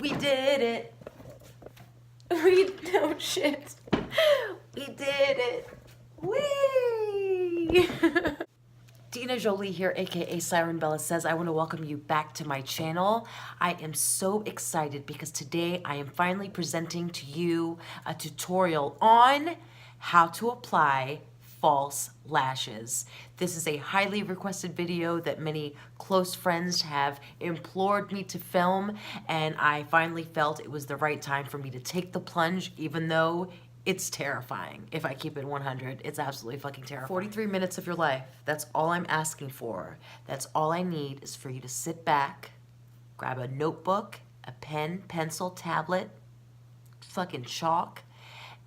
We did it. No shit. We did it. Whee! Dina Jolie here, aka Siren Bella Says. I want to welcome you back to my channel. I am so excited because today I am finally presenting to you a tutorial on how to apply false lashes. This is a highly requested video that many close friends have implored me to film, and I finally felt it was the right time for me to take the plunge, even though it's terrifying. If I keep it 100, it's absolutely fucking terrifying. 43 minutes of your life, that's all I'm asking for. That's all I need is for you to sit back, grab a notebook, a pen, pencil, tablet, fucking chalk,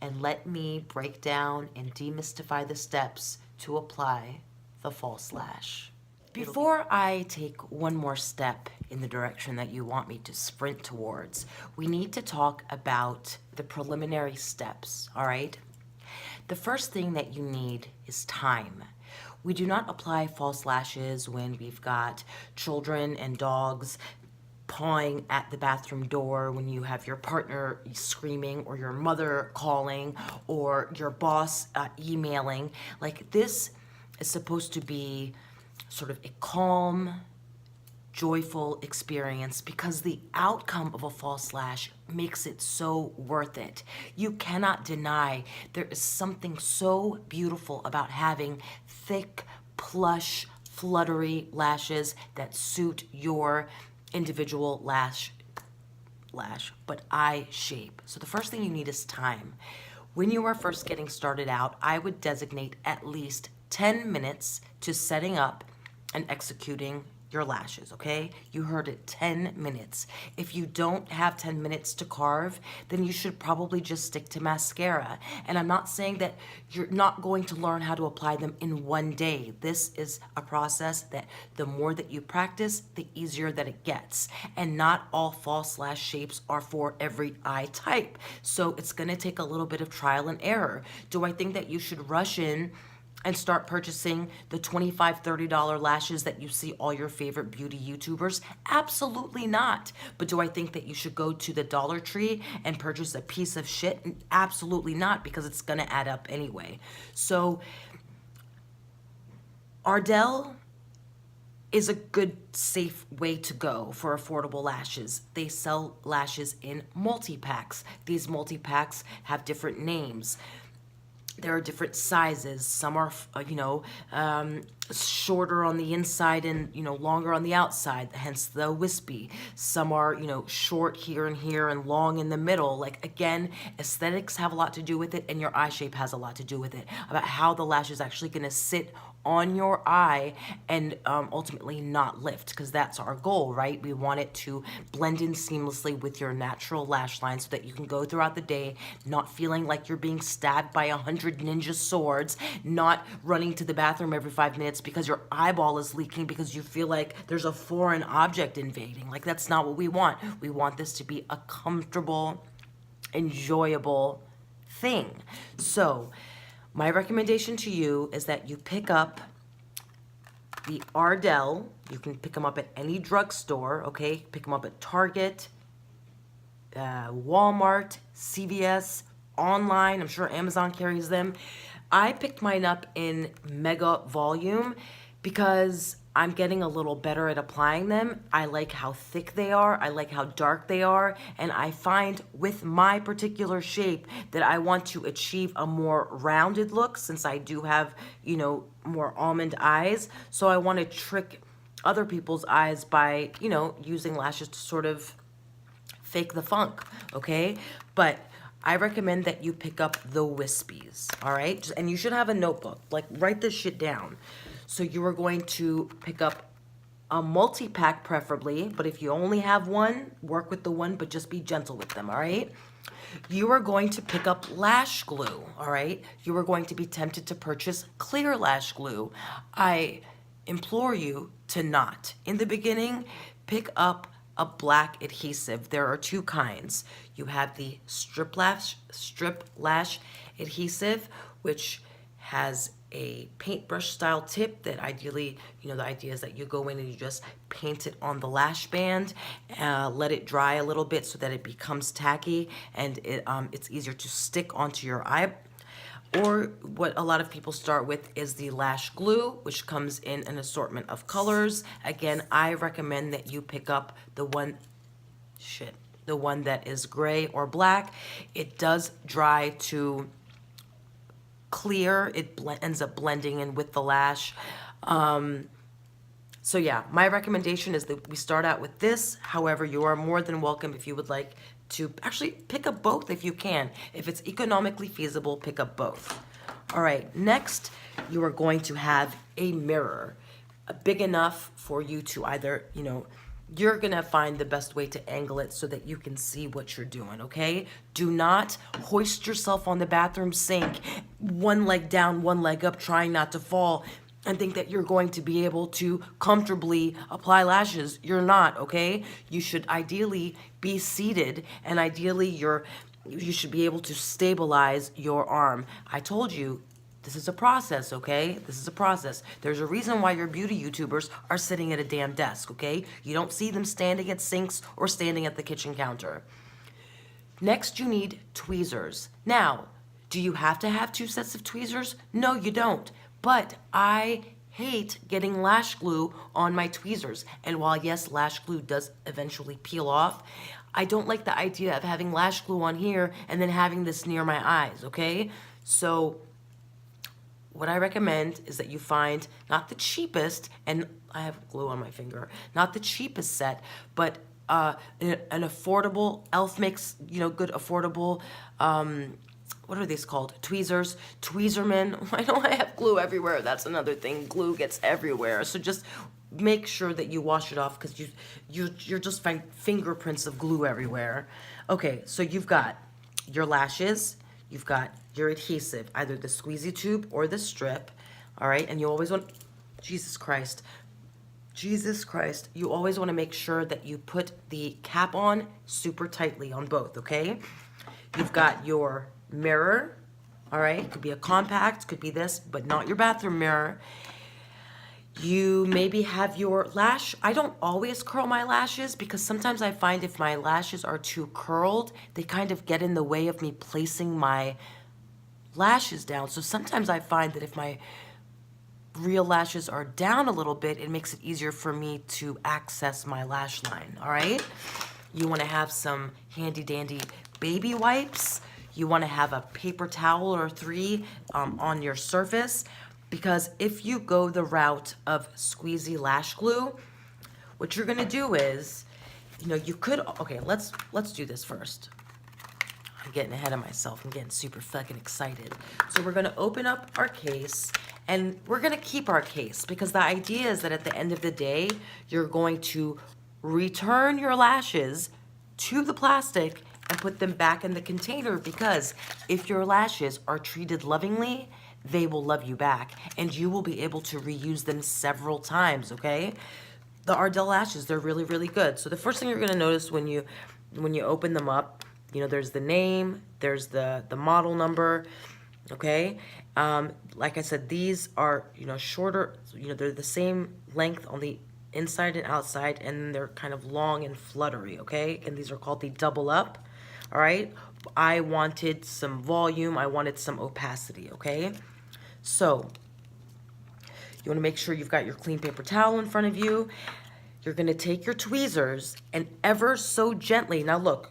and let me break down and demystify the steps to apply the false lash. Before I take one more step in the direction that you want me to sprint towards, we need to talk about the preliminary steps, all right? The first thing that you need is time. We do not apply false lashes when we've got children and dogs pawing at the bathroom door, when you have your partner screaming or your mother calling or your boss emailing. Like, this is supposed to be sort of a calm, joyful experience because the outcome of a false lash makes it so worth it. You cannot deny there is something so beautiful about having thick, plush, fluttery lashes that suit your individual but eye shape. So the first thing you need is time. When you are first getting started out, I would designate at least 10 minutes to setting up and executing your lashes, okay? You heard it, 10 minutes. If you don't have 10 minutes to carve, then you should probably just stick to mascara. And I'm not saying that you're not going to learn how to apply them in one day. This is a process that the more that you practice, the easier that it gets. And not all false lash shapes are for every eye type. So it's gonna take a little bit of trial and error. Do I think that you should rush in and start purchasing the $25, $30 lashes that you see all your favorite beauty YouTubers? Absolutely not. But do I think that you should go to the Dollar Tree and purchase a piece of shit? Absolutely not, because it's gonna add up anyway. So Ardell is a good, safe way to go for affordable lashes. They sell lashes in multi-packs. These multi-packs have different names. There are different sizes. Some are, shorter on the inside and, longer on the outside, hence the wispy. Some are, short here and long in the middle. Like, again, aesthetics have a lot to do with it, and your eye shape has a lot to do with it, about how the lash is actually gonna sit on your eye and ultimately not lift, because that's our goal, right? We want it to blend in seamlessly with your natural lash line so that you can go throughout the day not feeling like you're being stabbed by 100 ninja swords, not running to the bathroom every 5 minutes because your eyeball is leaking because you feel like there's a foreign object invading. Like, that's not what we want. We want this to be a comfortable, enjoyable thing. So my recommendation to you is that you pick up the Ardell. You can pick them up at any drugstore, okay? Pick them up at Target, Walmart, CVS, online. I'm sure Amazon carries them. I picked mine up in mega volume because I'm getting a little better at applying them. I like how thick they are. I like how dark they are. And I find with my particular shape that I want to achieve a more rounded look, since I do have, more almond eyes. So I want to trick other people's eyes by, using lashes to sort of fake the funk, okay? But I recommend that you pick up the wispies, all right? And you should have a notebook. Like, write this shit down. So you are going to pick up a multi-pack preferably, but if you only have one, work with the one, but just be gentle with them, all right? You are going to pick up lash glue, all right? You are going to be tempted to purchase clear lash glue. I implore you to not. In the beginning, pick up a black adhesive. There are two kinds. You have the strip lash adhesive, which has a paintbrush style tip that ideally, you know, the idea is that you go in and you just paint it on the lash band, let it dry a little bit so that it becomes tacky and it's easier to stick onto your eye. Or what a lot of people start with is the lash glue, which comes in an assortment of colors. Again, I recommend that you pick up the one that is gray or black. It does dry to clear. It ends up blending in with the lash. So yeah, my recommendation is that we start out with this. However, you are more than welcome if you would like to actually pick up both if you can. If it's economically feasible, pick up both. All right, next you are going to have a mirror, big enough for you to either, you know, you're gonna find the best way to angle it so that you can see what you're doing, okay? Do not hoist yourself on the bathroom sink, one leg down, one leg up, trying not to fall, and think that you're going to be able to comfortably apply lashes. You're not, okay? You should ideally be seated, and ideally you should be able to stabilize your arm. I told you, this is a process, okay? This is a process. There's a reason why your beauty YouTubers are sitting at a damn desk, okay? You don't see them standing at sinks or standing at the kitchen counter. Next, you need tweezers. Now, do you have to have 2 sets of tweezers? No, you don't. But I hate getting lash glue on my tweezers. And while yes, lash glue does eventually peel off, I don't like the idea of having lash glue on here and then having this near my eyes, okay? So what I recommend is that you find not the cheapest, and I have glue on my finger, not the cheapest set, but an affordable, Elf makes, you know, good affordable, what are these called? Tweezers, Tweezerman. Why don't I have glue everywhere? That's another thing. Glue gets everywhere. So just make sure that you wash it off because you're just find fingerprints of glue everywhere. Okay, so you've got your lashes, you've got your adhesive, either the squeezy tube or the strip, all right? And you always want, Jesus Christ, you always want to make sure that you put the cap on super tightly on both, okay? You've got your mirror, all right? Could be a compact, could be this, but not your bathroom mirror. You maybe have your lash. I don't always curl my lashes because sometimes I find if my lashes are too curled, they kind of get in the way of me placing my lashes down. So sometimes I find that if my real lashes are down a little bit, it makes it easier for me to access my lash line, all right? You want to have some handy dandy baby wipes. You want to have a paper towel or 3 on your surface, because if you go the route of squeezy lash glue, what you're going to do is, you know, you could, okay, let's do this first. I'm getting ahead of myself. I'm getting super fucking excited. So we're going to open up our case, and we're going to keep our case because the idea is that at the end of the day, you're going to return your lashes to the plastic and put them back in the container, because if your lashes are treated lovingly, they will love you back and you will be able to reuse them several times, okay? The Ardell lashes, they're really, really good. So the first thing you're gonna notice when you open them up, you know, there's the name, there's the model number, okay? Like I said, these are, you know, shorter, you know, they're the same length on the inside and outside, and they're kind of long and fluttery, okay? And these are called the double up, all right? I wanted some volume, I wanted some opacity, okay? So, you wanna make sure you've got your clean paper towel in front of you. You're gonna take your tweezers and ever so gently, now look,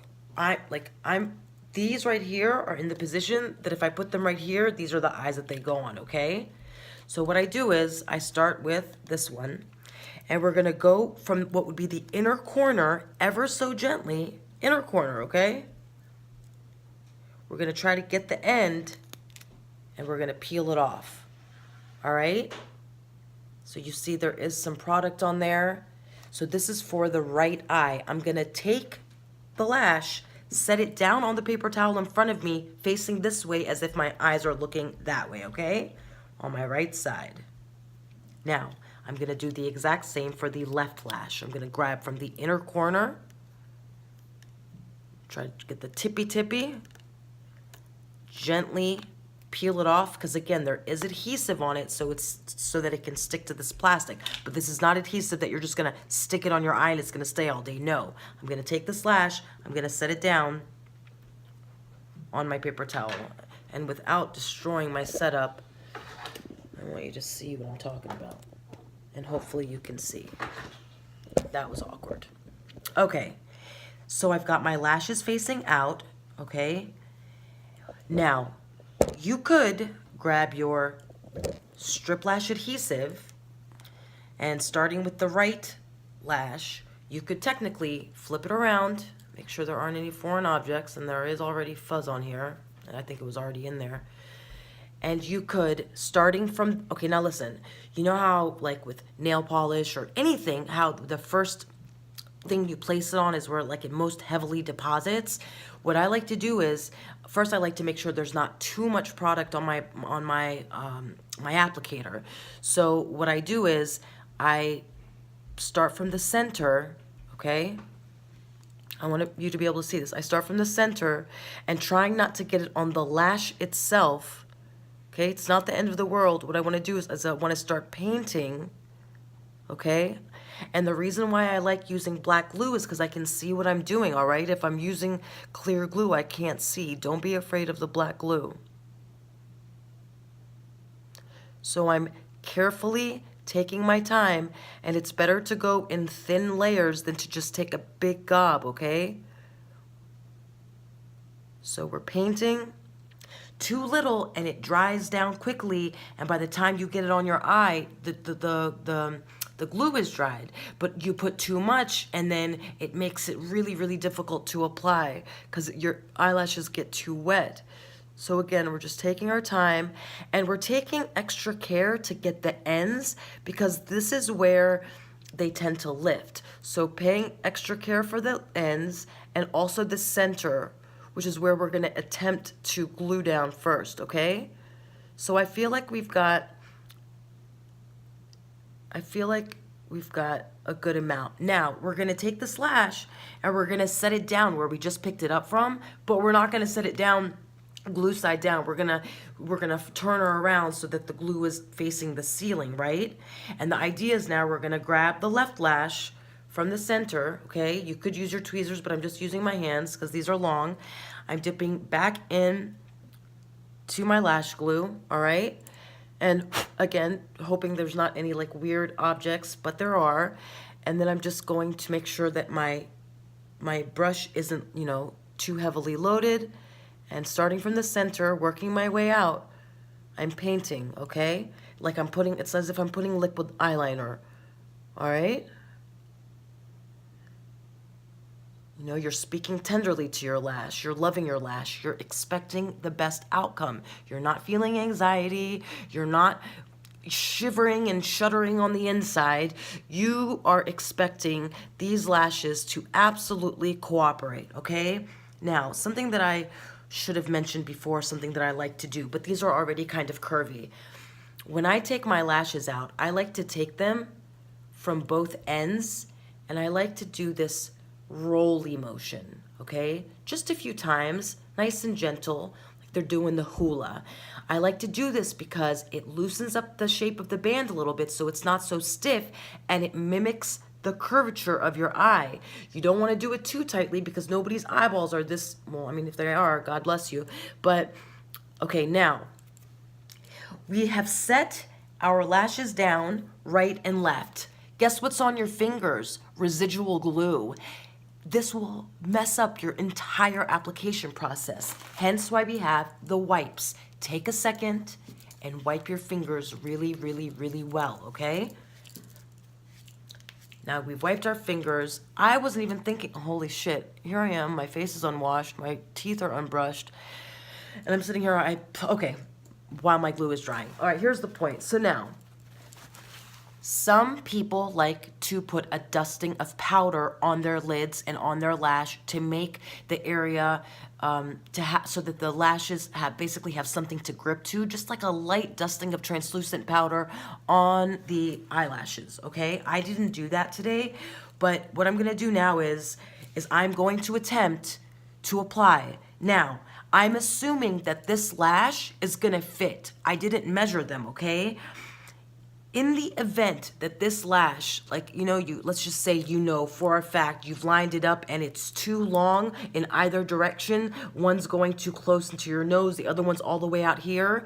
these right here are in the position that if I put them right here, these are the eyes that they go on, okay? So what I do is I start with this one, and we're gonna go from what would be the inner corner ever so gently, inner corner, okay? We're gonna try to get the end, and we're gonna peel it off, all right? So you see there is some product on there. So this is for the right eye. I'm gonna take the lash, set it down on the paper towel in front of me, facing this way as if my eyes are looking that way, okay? On my right side. Now, I'm gonna do the exact same for the left lash. I'm gonna grab from the inner corner, try to get the tippy, gently peel it off, because again, there is adhesive on it, so it's so that it can stick to this plastic. But this is not adhesive that you're just gonna stick it on your eye and it's gonna stay all day. No, I'm gonna take this lash, I'm gonna set it down on my paper towel, and without destroying my setup, I want you to see what I'm talking about, and hopefully you can see. That was awkward. Okay, so I've got my lashes facing out, okay? Now, you could grab your strip lash adhesive, and starting with the right lash, you could technically flip it around, make sure there aren't any foreign objects, and there is already fuzz on here, and I think it was already in there. And you could, starting from, okay, now listen, you know how, like with nail polish or anything, how the first thing you place it on is where like it most heavily deposits? What I like to do is, first I like to make sure there's not too much product on my my applicator. So what I do is I start from the center, okay? I want you to be able to see this. I start from the center and trying not to get it on the lash itself. Okay, it's not the end of the world. What I want to do is I want to start painting, okay? And the reason why I like using black glue is because I can see what I'm doing, all right? If I'm using clear glue, I can't see. Don't be afraid of the black glue. So I'm carefully taking my time, and it's better to go in thin layers than to just take a big gob, okay? So we're painting. Too little and it dries down quickly, and by the time you get it on your eye, the glue is dried. But you put too much and then it makes it really, really difficult to apply because your eyelashes get too wet. So again, we're just taking our time, and we're taking extra care to get the ends because this is where they tend to lift. So paying extra care for the ends and also the center, which is where we're gonna attempt to glue down first, okay? So I feel like we've got a good amount. Now, we're gonna take this lash and we're gonna set it down where we just picked it up from, but we're not gonna set it down glue side down. We're gonna turn her around so that the glue is facing the ceiling, right? And the idea is now we're gonna grab the left lash from the center, okay? You could use your tweezers, but I'm just using my hands because these are long. I'm dipping back in to my lash glue, all right? And again, hoping there's not any like weird objects, but there are. And then I'm just going to make sure that my brush isn't, you know, too heavily loaded. And starting from the center, working my way out, I'm painting, okay? Like it's as if I'm putting liquid eyeliner, all right? You know, you're speaking tenderly to your lash. You're loving your lash. You're expecting the best outcome. You're not feeling anxiety. You're not shivering and shuddering on the inside. You are expecting these lashes to absolutely cooperate, okay? Now, something that I should have mentioned before, something that I like to do, but these are already kind of curvy. When I take my lashes out, I like to take them from both ends, and I like to do this roll-y motion, okay? Just a few times, nice and gentle, like they're doing the hula. I like to do this because it loosens up the shape of the band a little bit so it's not so stiff, and it mimics the curvature of your eye. You don't want to do it too tightly because nobody's eyeballs are this, well, I mean, if they are, God bless you. But, okay, now, we have set our lashes down right and left. Guess what's on your fingers? Residual glue. This will mess up your entire application process. Hence why we have the wipes. Take a second and wipe your fingers really, really, really well, okay? Now we've wiped our fingers. I wasn't even thinking, holy shit, here I am, my face is unwashed, my teeth are unbrushed, and I'm sitting here, okay, while my glue is drying. All right, here's the point. So now, some people like to put a dusting of powder on their lids and on their lash to make the area so that the lashes basically have something to grip to, just like a light dusting of translucent powder on the eyelashes, okay? I didn't do that today, but what I'm gonna do now is I'm going to attempt to apply Now, I'm assuming that this lash is gonna fit. I didn't measure them, okay? In the event that this lash, like, let's just say, for a fact, you've lined it up and it's too long in either direction, one's going too close into your nose, the other one's all the way out here,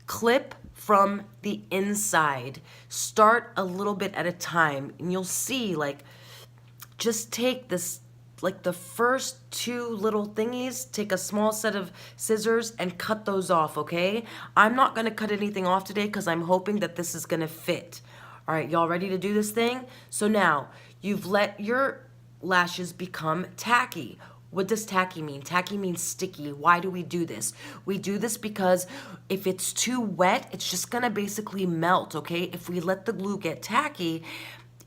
clip from the inside. Start a little bit at a time, and you'll see, like, just take this, like the first two little thingies, take a small set of scissors and cut those off, okay? I'm not gonna cut anything off today because I'm hoping that this is gonna fit. All right, y'all ready to do this thing? So now, you've let your lashes become tacky. What does tacky mean? Tacky means sticky. Why do we do this? We do this because if it's too wet, it's just gonna basically melt, okay? If we let the glue get tacky,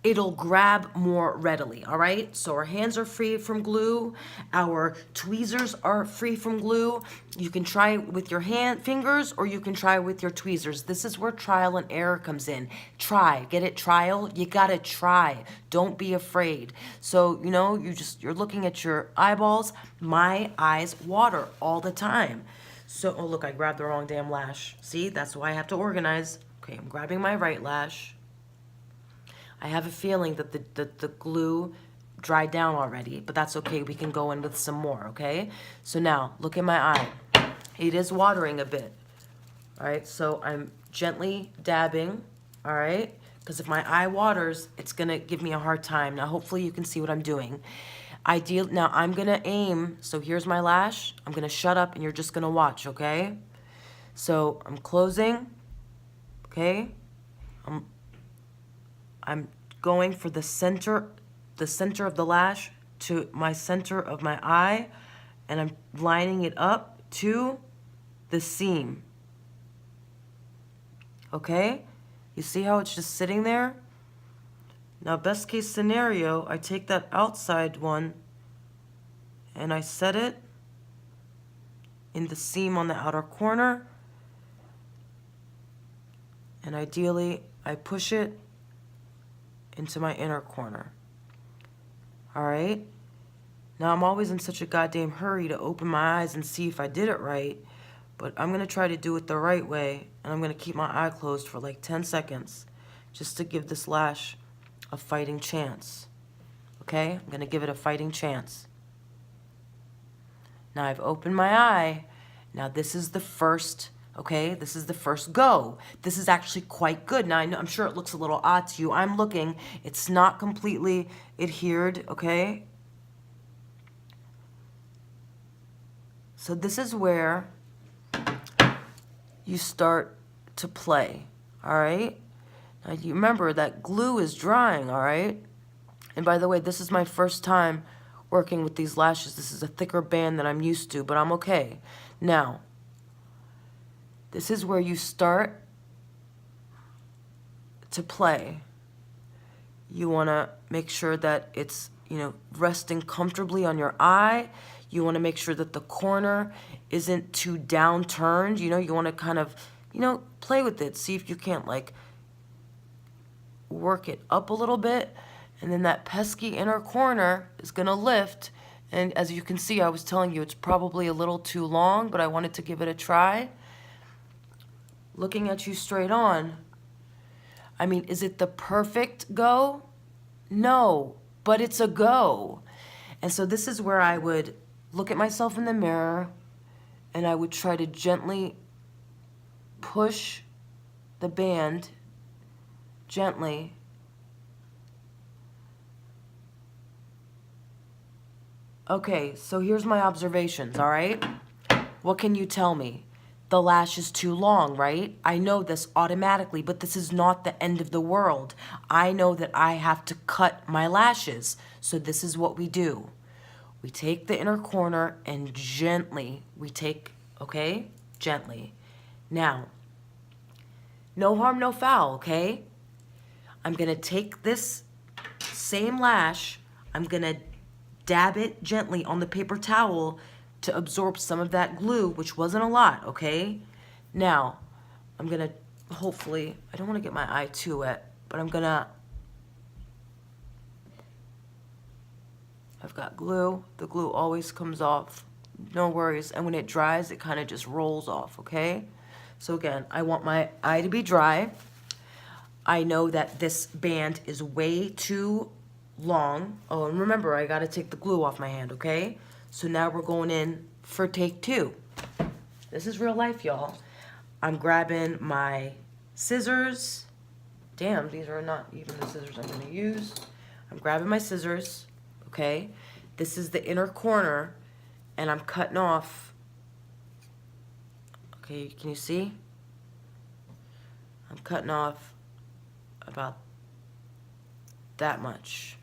it'll grab more readily, all right? So our hands are free from glue. Our tweezers are free from glue. You can try with your fingers, or you can try with your tweezers. This is where trial and error comes in. Try, get it, trial? You gotta try. Don't be afraid. So, you're looking at your eyeballs. My eyes water all the time. So, oh look, I grabbed the wrong damn lash. See, that's why I have to organize. Okay, I'm grabbing my right lash. I have a feeling that the glue dried down already, but that's okay. We can go in with some more, okay? So now, look at my eye. It is watering a bit, all right? So I'm gently dabbing, all right? Because if my eye waters, it's gonna give me a hard time. Now, hopefully you can see what I'm doing. Now, I'm gonna aim, so here's my lash. I'm gonna shut up and you're just gonna watch, okay? So I'm closing, okay? I'm going for the center of the lash to my center of my eye, and I'm lining it up to the seam. Okay? You see how it's just sitting there? Now, best case scenario, I take that outside one and I set it in the seam on the outer corner, and ideally I push it into my inner corner. All right? Now, I'm always in such a goddamn hurry to open my eyes and see if I did it right, but I'm gonna try to do it the right way, and I'm gonna keep my eye closed for like 10 seconds just to give this lash a fighting chance. Okay? I'm gonna give it a fighting chance. Now, I've opened my eye. Now, this is the first, okay? This is the first go. This is actually quite good. Now, I'm sure it looks a little odd to you. I'm looking. It's not completely adhered, okay? So this is where you start to play, all right? Now, you remember that glue is drying, all right? And by the way, this is my first time working with these lashes. This is a thicker band than I'm used to, but I'm okay. Now, this is where you start to play. You want to make sure that it's, resting comfortably on your eye. You want to make sure that the corner isn't too downturned. You want to kind of, play with it. See if you can't, like, work it up a little bit. And then that pesky inner corner is going to lift. And as you can see, I was telling you it's probably a little too long, but I wanted to give it a try. Looking at you straight on. I mean, is it the perfect go? No, but it's a go. And so this is where I would look at myself in the mirror and I would try to gently push the band gently. Okay, so here's my observations, all right? What can you tell me? The lash is too long, right? I know this automatically, but this is not the end of the world. I know that I have to cut my lashes. So this is what we do. We take the inner corner and gently, okay? Gently. Now, no harm, no foul, okay? I'm gonna take this same lash, I'm gonna dab it gently on the paper towel to absorb some of that glue, which wasn't a lot, okay? Now, I'm gonna, hopefully, I don't wanna get my eye too wet, but I've got glue. The glue always comes off no worries. And when it dries, it kind of just rolls off, okay? So again, I want my eye to be dry. I know that this band is way too long. Oh, and remember, I gotta take the glue off my hand, okay? So now we're going in for take 2. This is real life, y'all. I'm grabbing my scissors. Damn, these are not even the scissors I'm gonna use. I'm grabbing my scissors, okay? This is the inner corner, and I'm cutting off. Okay, can you see? I'm cutting off about that much,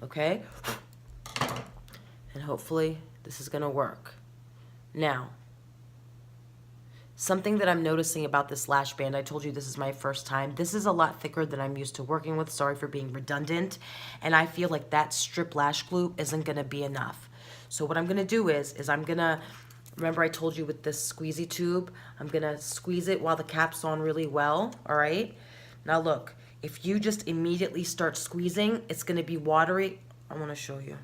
okay? And hopefully this is gonna work. Now, something that I'm noticing about this lash band, I told you this is my first time. This is a lot thicker than I'm used to working with. Sorry for being redundant. And I feel like that strip lash glue isn't gonna be enough. So what I'm gonna do is I'm gonna, remember I told you with this squeezy tube, I'm gonna squeeze it while the cap's on really well, all right? Now look, if you just immediately start squeezing, it's gonna be watery. I wanna show you.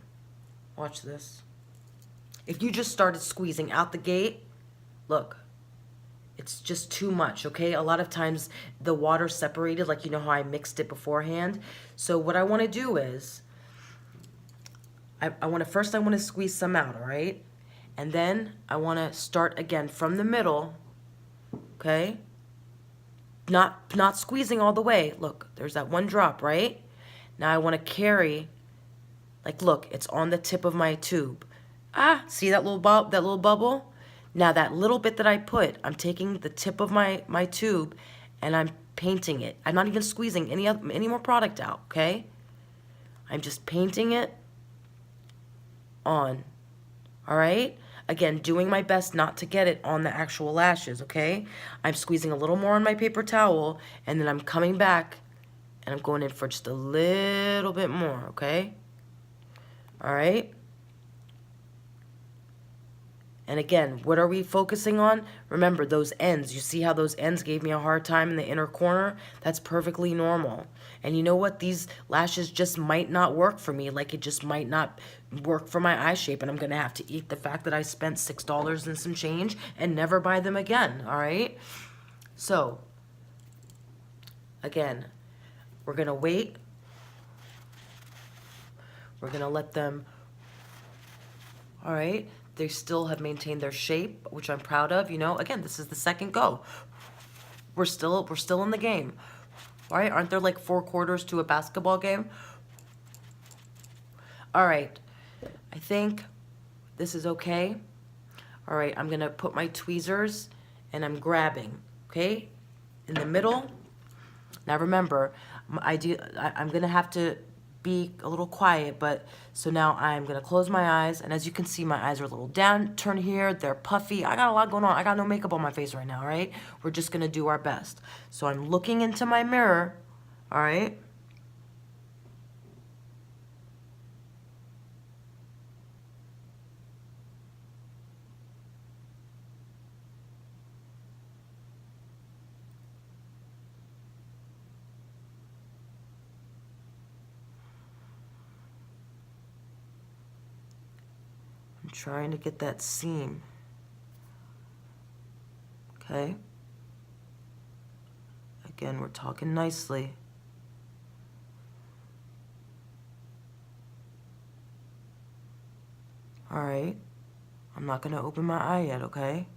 Watch this. If you just started squeezing out the gate, look, it's just too much, okay? A lot of times the water separated, like you know how I mixed it beforehand. So what I want to do is, I want to squeeze some out, all right? And then I want to start again from the middle, okay? Not squeezing all the way. Look, there's that one drop, right? Now I want to carry, like look, it's on the tip of my tube. Ah, see that little bubble? Now that little bit that I put, I'm taking the tip of my tube and I'm painting it. I'm not even squeezing any more product out, okay? I'm just painting it on, all right? Again, doing my best not to get it on the actual lashes, okay? I'm squeezing a little more on my paper towel and then I'm coming back and I'm going in for just a little bit more, okay? All right? And again, what are we focusing on? Remember, those ends. You see how those ends gave me a hard time in the inner corner? That's perfectly normal. And you know what? These lashes just might not work for me. Like, it just might not work for my eye shape. And I'm going to have to eat the fact that I spent $6 and some change and never buy them again, all right? So, again, we're going to wait. We're going to let them, all right? They still have maintained their shape, which I'm proud of. You know, again, this is the second go. We're still in the game. All right, aren't there like 4 quarters to a basketball game? All right, I think this is okay. All right, I'm gonna put my tweezers and I'm grabbing, okay? In the middle. Now remember, I'm gonna have to be a little quiet, but so now I'm gonna close my eyes, and as you can see, my eyes are a little down, turn here, they're puffy. I got a lot going on. I got no makeup on my face right now, all right? We're just gonna do our best. So I'm looking into my mirror, all right? I'm trying to get that seam. Okay? Again, we're talking nicely. All right. I'm not gonna open my eye yet, okay?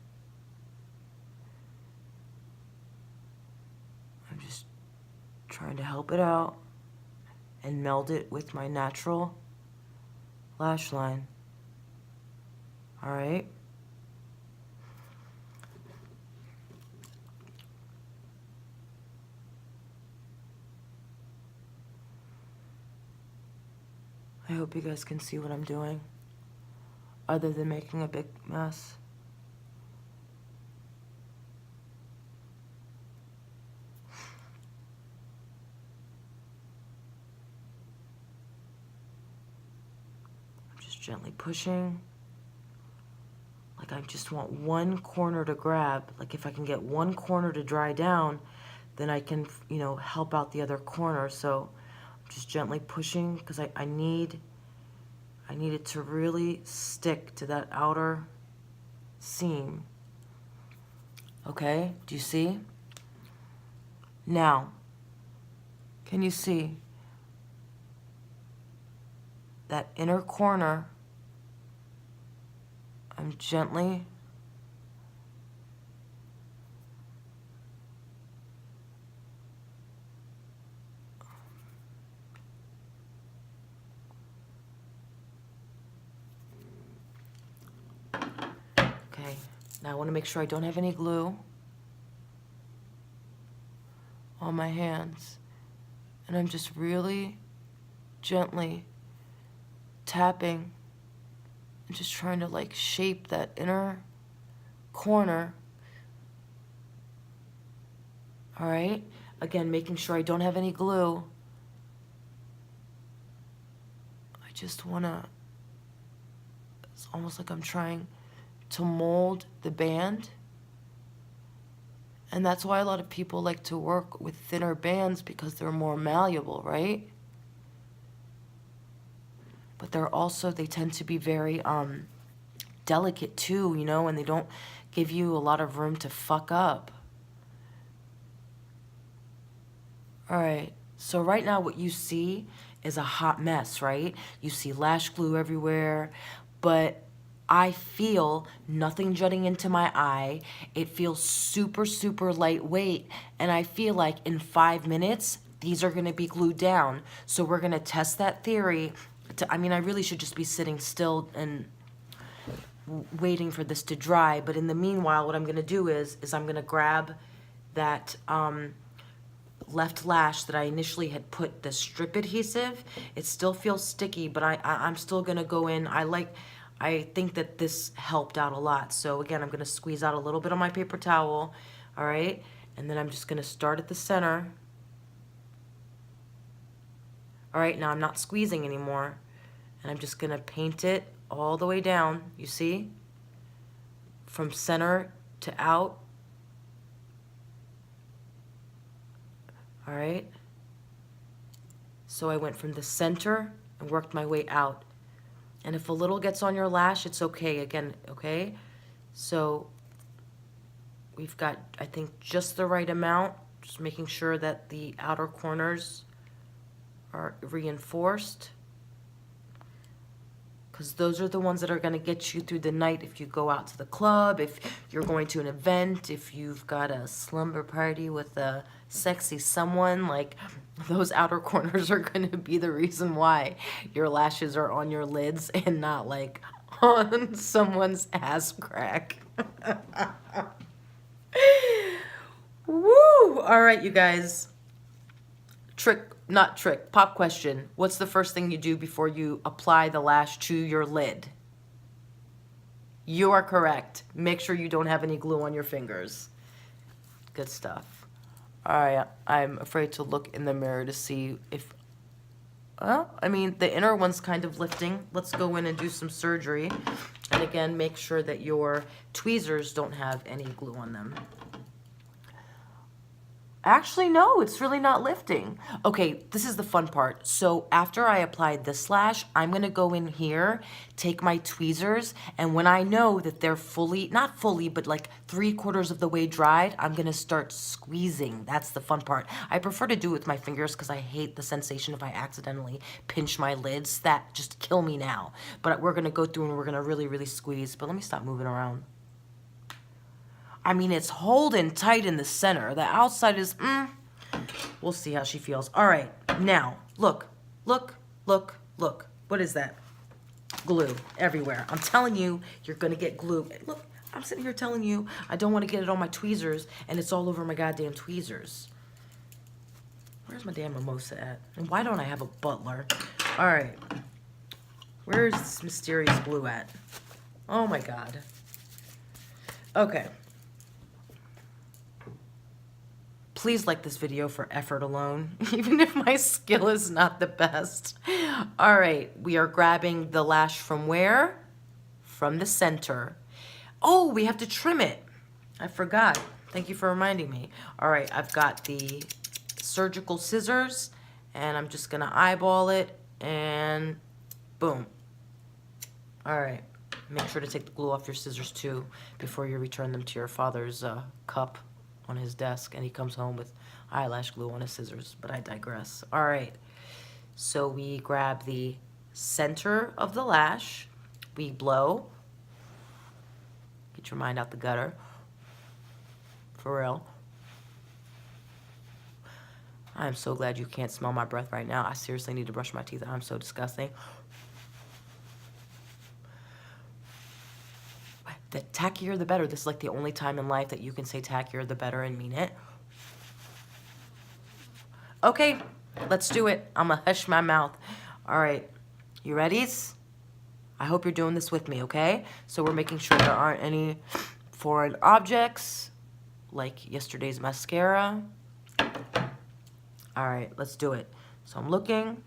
I'm just trying to help it out and meld it with my natural lash line. All right? I hope you guys can see what I'm doing, other than making a big mess. I'm just gently pushing. Like, I just want one corner to grab. Like, if I can get one corner to dry down, then I can, you know, help out the other corner. So I'm just gently pushing because I need I need it to really stick to that outer seam. Okay, do you see? Now, can you see that inner corner? I'm gently okay, now I want to make sure I don't have any glue on my hands. And I'm just really gently tapping and just trying to like shape that inner corner. All right, again, making sure I don't have any glue. I just wanna, it's almost like I'm trying to mold the band. And that's why a lot of people like to work with thinner bands, because they're more malleable, right? But they're also, they tend to be very delicate too, you know, and they don't give you a lot of room to fuck up. All right, so right now what you see is a hot mess, right? You see lash glue everywhere, but I feel nothing jutting into my eye. It feels super, super lightweight, and I feel like in 5 minutes, these are gonna be glued down. So we're gonna test that theory. I mean, I really should just be sitting still and waiting for this to dry, but in the meanwhile, what I'm gonna do is I'm gonna grab that left lash that I initially had put the strip adhesive. It still feels sticky, but I'm still gonna go in. I think that this helped out a lot. So again, I'm gonna squeeze out a little bit on my paper towel, all right? And then I'm just gonna start at the center. All right, now I'm not squeezing anymore. And I'm just gonna paint it all the way down, you see? From center to out. All right? So I went from the center and worked my way out. And if a little gets on your lash, it's okay, again, okay? So we've got, I think, just the right amount, just making sure that the outer corners are reinforced, because those are the ones that are gonna get you through the night if you go out to the club, if you're going to an event, if you've got a slumber party with a sexy someone. Like, those outer corners are gonna be the reason why your lashes are on your lids and not like on someone's ass crack. Woo! All right, you guys. Pop question. What's the first thing you do before you apply the lash to your lid? You are correct. Make sure you don't have any glue on your fingers. Good stuff. All right, I'm afraid to look in the mirror to see if, I mean, the inner one's kind of lifting. Let's go in and do some surgery. And again, make sure that your tweezers don't have any glue on them. Actually, no, it's really not lifting. Okay, this is the fun part. So after I applied this lash, I'm gonna go in here, take my tweezers, and when I know that they're fully, not fully, but like 3/4 of the way dried, I'm gonna start squeezing. That's the fun part. I prefer to do it with my fingers because I hate the sensation if I accidentally pinch my lids. That just kill me now. But we're gonna go through and we're gonna really, really squeeze. But let me stop moving around. I mean, it's holding tight in the center. The outside is, We'll see how she feels. All right, now, look. What is that? Glue everywhere. I'm telling you, you're gonna get glue. Look, I'm sitting here telling you, I don't wanna get it on my tweezers, and it's all over my goddamn tweezers. Where's my damn mimosa at? And why don't I have a butler? All right, where's this mysterious glue at? Oh my God. Okay. Please like this video for effort alone, even if my skill is not the best. All right, we are grabbing the lash from where? From the center. Oh, we have to trim it. I forgot. Thank you for reminding me. All right, I've got the surgical scissors, and I'm just gonna eyeball it, and boom. All right. Make sure to take the glue off your scissors too before you return them to your father's cup on his desk and he comes home with eyelash glue on his scissors. But I digress. All right. So we grab the center of the lash. We blow. Get your mind out the gutter. For real. I'm so glad you can't smell my breath right now. I seriously need to brush my teeth. I'm so disgusting. The tackier the better. This is like the only time in life that you can say tackier the better and mean it. Okay, let's do it. I'm gonna hush my mouth. All right, you readies? I hope you're doing this with me, okay? So we're making sure there aren't any foreign objects, like yesterday's mascara. All right, let's do it. So I'm looking,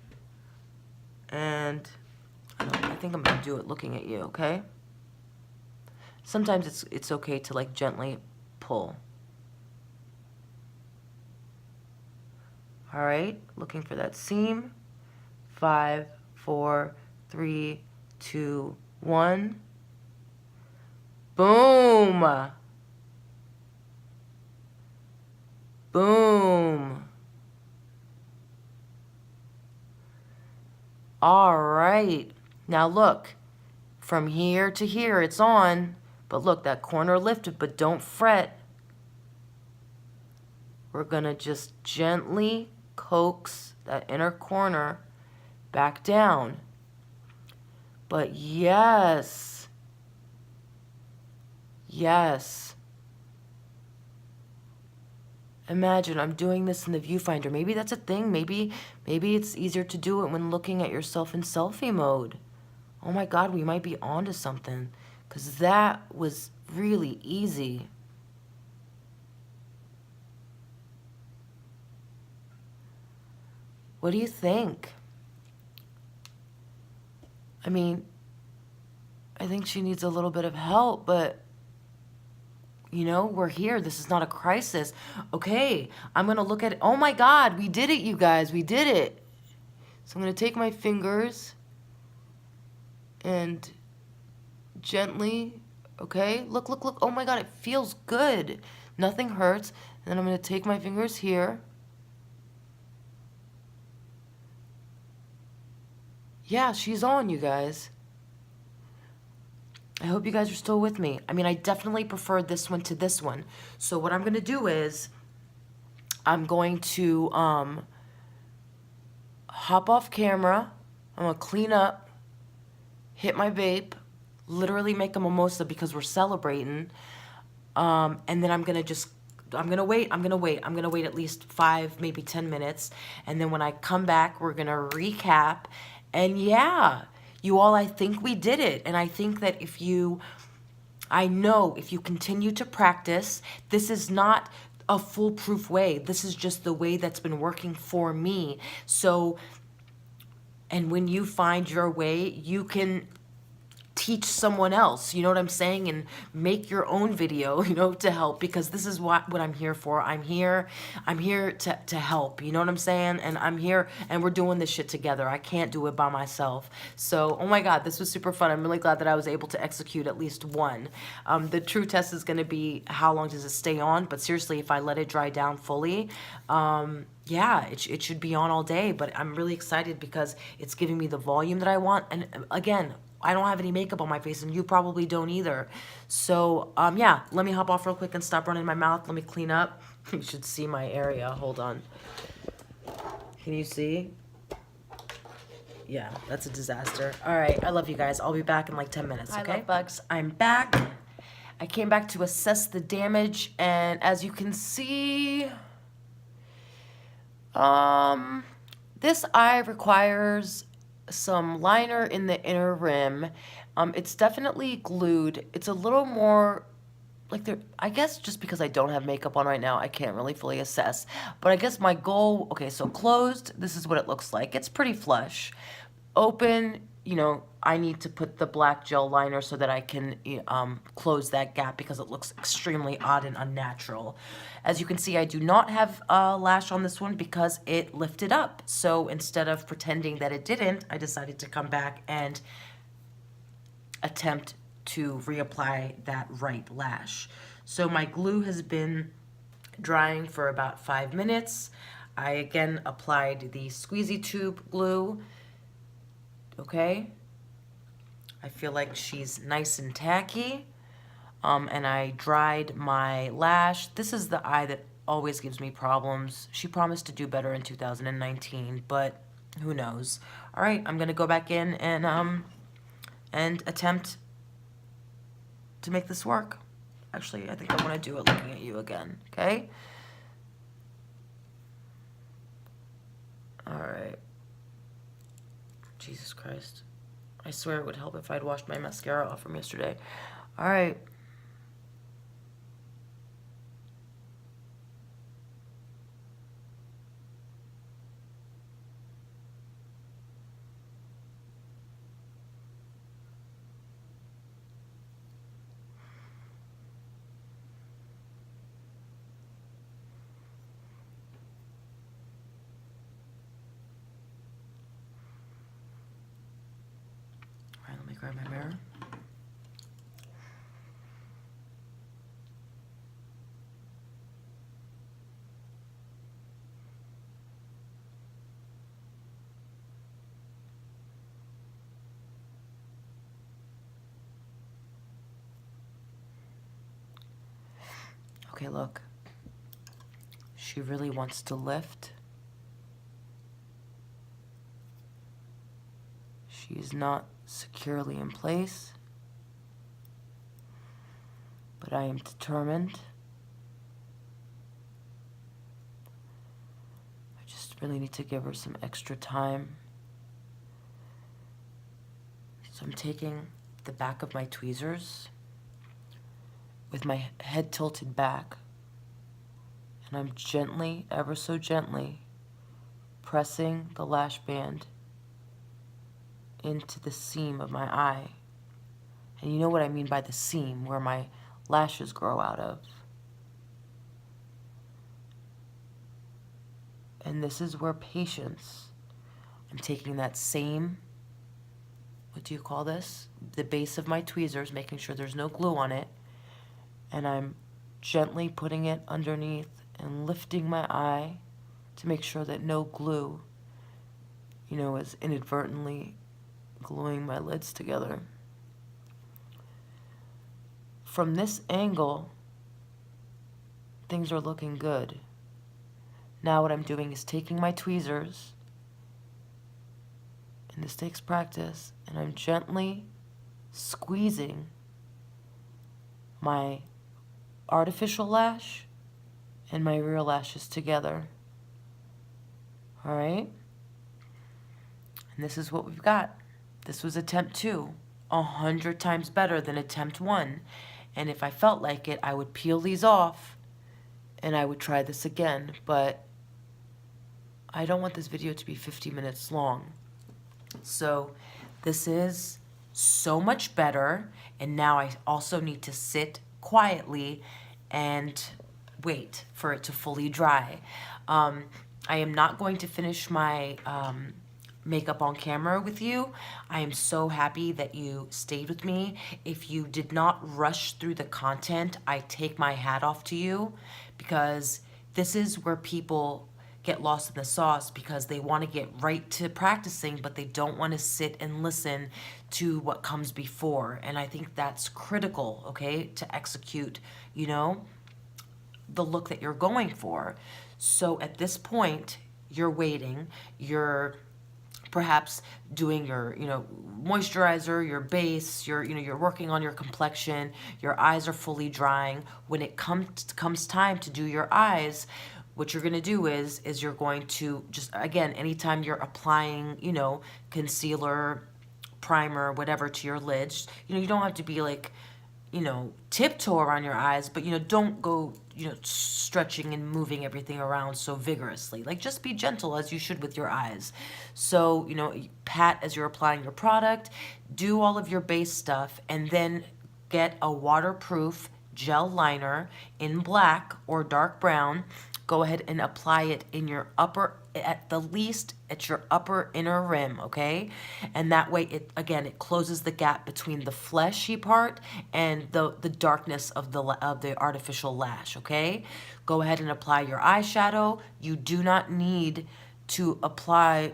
and I think I'm gonna do it looking at you, okay? Sometimes it's okay to like gently pull. All right, looking for that seam. 5, 4, 3, 2, 1. Boom. Boom. All right. Now look, from here to here, it's on. But look, that corner lifted, but don't fret. We're gonna just gently coax that inner corner back down. But yes, yes. Imagine I'm doing this in the viewfinder. Maybe that's a thing. Maybe it's easier to do it when looking at yourself in selfie mode. Oh my God, we might be onto something. Because that was really easy. What do you think? I mean, I think she needs a little bit of help, but, you know, we're here. This is not a crisis. Okay, I'm going to look at it. Oh my God, we did it, you guys. We did it. So I'm going to take my fingers and gently, okay? Look, look, look. Oh my God, it feels good. Nothing hurts. And then I'm going to take my fingers here. Yeah, she's on, you guys. I hope you guys are still with me. I mean, I definitely prefer this one to this one. So what I'm going to do is I'm going to hop off camera. I'm going to clean up, hit my vape, literally make a mimosa because we're celebrating. And then I'm going to wait at least 5, maybe 10 minutes. And then when I come back, we're going to recap. And yeah, you all, I think we did it. And I think that I know if you continue to practice, this is not a foolproof way. This is just the way that's been working for me. So, and when you find your way, you can teach someone else, you know what I'm saying, and make your own video, you know, to help, because this is what I'm here for. I'm here to help, you know what I'm saying, and I'm here, and we're doing this shit together. I can't do it by myself. So, oh my God, this was super fun. I'm really glad that I was able to execute at least one. The true test is going to be how long does it stay on, but seriously, if I let it dry down fully, yeah, it should be on all day. But I'm really excited because it's giving me the volume that I want, and again, I don't have any makeup on my face, and you probably don't either. So, yeah, let me hop off real quick and stop running my mouth. Let me clean up. You should see my area. Hold on. Can you see? Yeah, that's a disaster. All right, I love you guys. I'll be back in like 10 minutes, okay? Hi, Lovebugs. I'm back. I came back to assess the damage, and as you can see, this eye requires some liner in the inner rim. It's definitely glued. It's a little more like I guess just because I don't have makeup on right now, I can't really fully assess. But I guess my goal, okay, so closed, this is what it looks like. It's pretty flush. Open, you know, I need to put the black gel liner so that I can close that gap because it looks extremely odd and unnatural. As you can see, I do not have a lash on this one because it lifted up. So instead of pretending that it didn't, I decided to come back and attempt to reapply that right lash. So my glue has been drying for about 5 minutes. I again applied the squeezy tube glue. Okay, I feel like she's nice and tacky. And I dried my lash. This is the eye that always gives me problems. She promised to do better in 2019, but who knows. All right, I'm gonna go back in and attempt to make this work. Actually, I think I want to do it looking at you again, okay? All right. Jesus Christ. I swear it would help if I'd washed my mascara off from yesterday. All right. Let me grab my mirror. Okay, look. She really wants to lift. She is not securely in place, but I am determined. I just really need to give her some extra time. So I'm taking the back of my tweezers with my head tilted back, and I'm gently, ever so gently, pressing the lash band into the seam of my eye. And you know what I mean by the seam, where my lashes grow out of. And this is where patience, I'm taking that same, what do you call this? The base of my tweezers, making sure there's no glue on it, and I'm gently putting it underneath and lifting my eye to make sure that no glue, is inadvertently gluing my lids together. From this angle, things are looking good. Now what I'm doing is taking my tweezers, and this takes practice, and I'm gently squeezing my artificial lash and my real lashes together. All right? And this is what we've got. This was attempt 2, 100 times better than attempt 1. And if I felt like it, I would peel these off and I would try this again. But I don't want this video to be 50 minutes long. So this is so much better. And now I also need to sit quietly and wait for it to fully dry. I am not going to finish my makeup on camera with you. I am so happy that you stayed with me. If you did not rush through the content, I take my hat off to you, because this is where people get lost in the sauce, because they want to get right to practicing, but they don't want to sit and listen to what comes before. And I think that's critical, okay, to execute, the look that you're going for. So at this point, you're waiting, you're perhaps doing your, moisturizer, your base, you're working on your complexion, your eyes are fully drying. When it comes time to do your eyes, what you're gonna do is you're going to just, again, anytime you're applying, concealer, primer, whatever to your lids, you don't have to be like, tiptoe around your eyes, but, don't go, stretching and moving everything around so vigorously. Like, just be gentle as you should with your eyes. So, pat as you're applying your product, do all of your base stuff, and then get a waterproof gel liner in black or dark brown. Go ahead and apply it in your upper at the least at your upper inner rim, okay? And that way, it closes the gap between the fleshy part and the darkness of the artificial lash, okay? Go ahead and apply your eyeshadow. You do not need to apply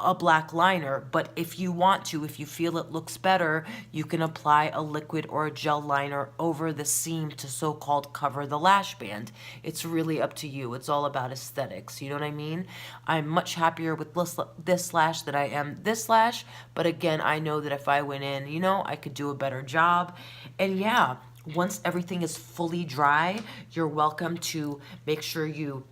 a black liner, but if you want to, if you feel it looks better, you can apply a liquid or a gel liner over the seam to so-called cover the lash band. It's really up to you. It's all about aesthetics, you know what I mean? I'm much happier with this lash than I am this lash, but again, I know that if I went in, you know, I could do a better job. And yeah, once everything is fully dry, you're welcome to make sure you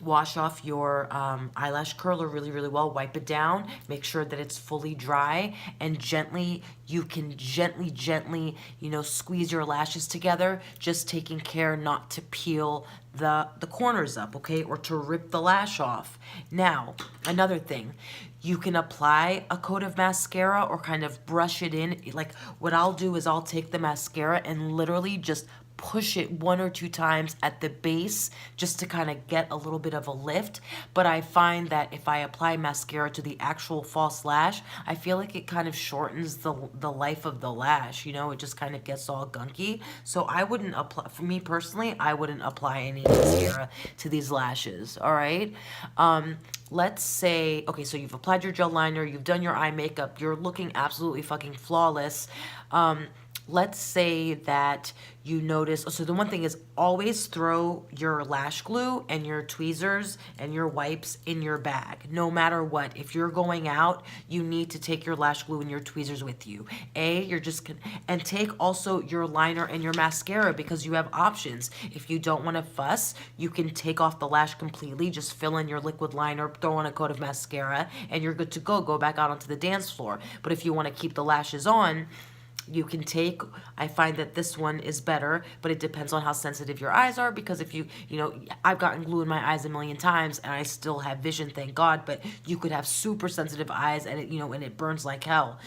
wash off your eyelash curler really, really well. Wipe it down. Make sure that it's fully dry, and gently, you can gently, you know, squeeze your lashes together, just taking care not to peel the corners up, okay, or to rip the lash off. Now, another thing, you can apply a coat of mascara or kind of brush it in. Like, what I'll do is I'll take the mascara and literally just push it 1 or 2 times at the base just to kind of get a little bit of a lift. But I find that if I apply mascara to the actual false lash, I feel like it kind of shortens the life of the lash, you know, it just kind of gets all gunky. So I wouldn't apply, for me personally, I wouldn't apply any mascara to these lashes, all right? Let's say, okay, so you've applied your gel liner, you've done your eye makeup, you're looking absolutely fucking flawless. Let's say that you notice, so the one thing is always throw your lash glue and your tweezers and your wipes in your bag, no matter what. If you're going out, you need to take your lash glue and your tweezers with you. And take also your liner and your mascara, because you have options. If you don't want to fuss, you can take off the lash completely, just fill in your liquid liner, throw on a coat of mascara, and you're good to go back out onto the dance floor. But if you want to keep the lashes on, you can take, I find that this one is better, but it depends on how sensitive your eyes are, because if you know, I've gotten glue in my eyes a million times and I still have vision, thank God, but you could have super sensitive eyes and it, you know, and it burns like hell.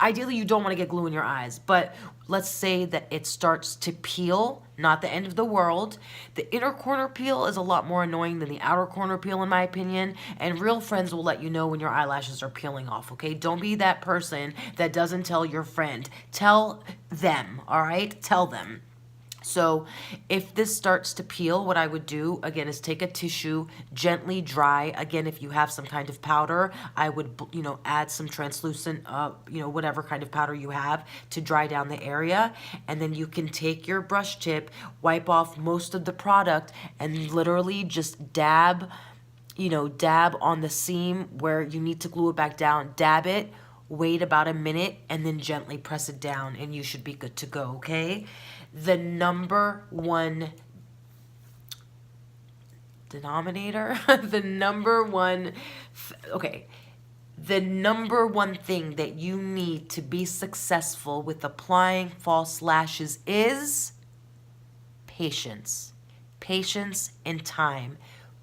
Ideally, you don't want to get glue in your eyes, but let's say that it starts to peel, not the end of the world. The inner corner peel is a lot more annoying than the outer corner peel, in my opinion, and real friends will let you know when your eyelashes are peeling off, okay? Don't be that person that doesn't tell your friend. Tell them, all right? Tell them. So if this starts to peel, what I would do, again, is take a tissue, gently dry. Again, if you have some kind of powder, I would, you know, add some translucent, you know, whatever kind of powder you have to dry down the area. And then you can take your brush tip, wipe off most of the product, and literally just dab, you know, dab on the seam where you need to glue it back down. Dab it, wait about a minute, and then gently press it down, and you should be good to go, okay? The number one denominator, the number one thing that you need to be successful with applying false lashes is patience. Patience and time.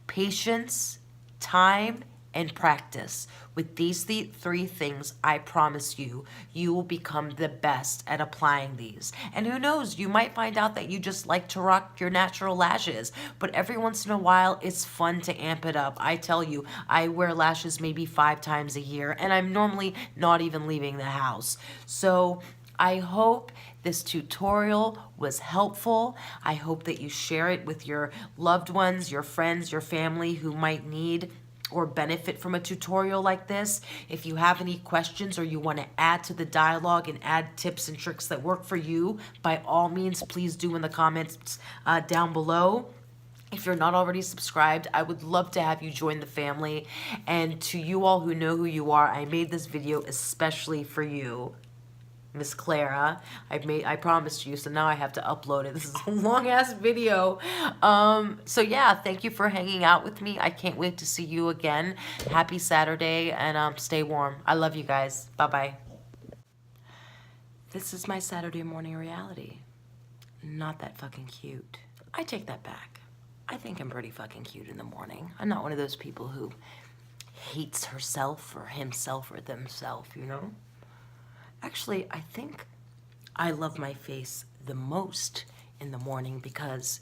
Patience, time, and practice. With these three things, I promise you, you will become the best at applying these. And who knows, you might find out that you just like to rock your natural lashes, but every once in a while, it's fun to amp it up. I tell you, I wear lashes maybe 5 times a year, and I'm normally not even leaving the house. So I hope this tutorial was helpful. I hope that you share it with your loved ones, your friends, your family who might need or benefit from a tutorial like this. If you have any questions or you want to add to the dialogue and add tips and tricks that work for you, by all means, please do in the comments down below. If you're not already subscribed, I would love to have you join the family. And to you all who know who you are, I made this video especially for you. Miss Clara, I promised you, so now I have to upload it. This is a long ass video. So yeah, thank you for hanging out with me. I can't wait to see you again. Happy Saturday, and stay warm. I love you guys. Bye-bye. This is my Saturday morning reality. Not that fucking cute. I take that back. I think I'm pretty fucking cute in the morning. I'm not one of those people who hates herself or himself or themselves, you know? Actually, I think I love my face the most in the morning because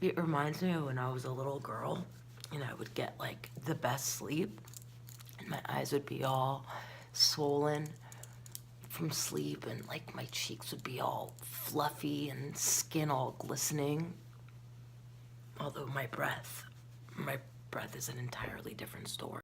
it reminds me of when I was a little girl and I would get like the best sleep, and my eyes would be all swollen from sleep, and like my cheeks would be all fluffy and skin all glistening. Although my breath is an entirely different story.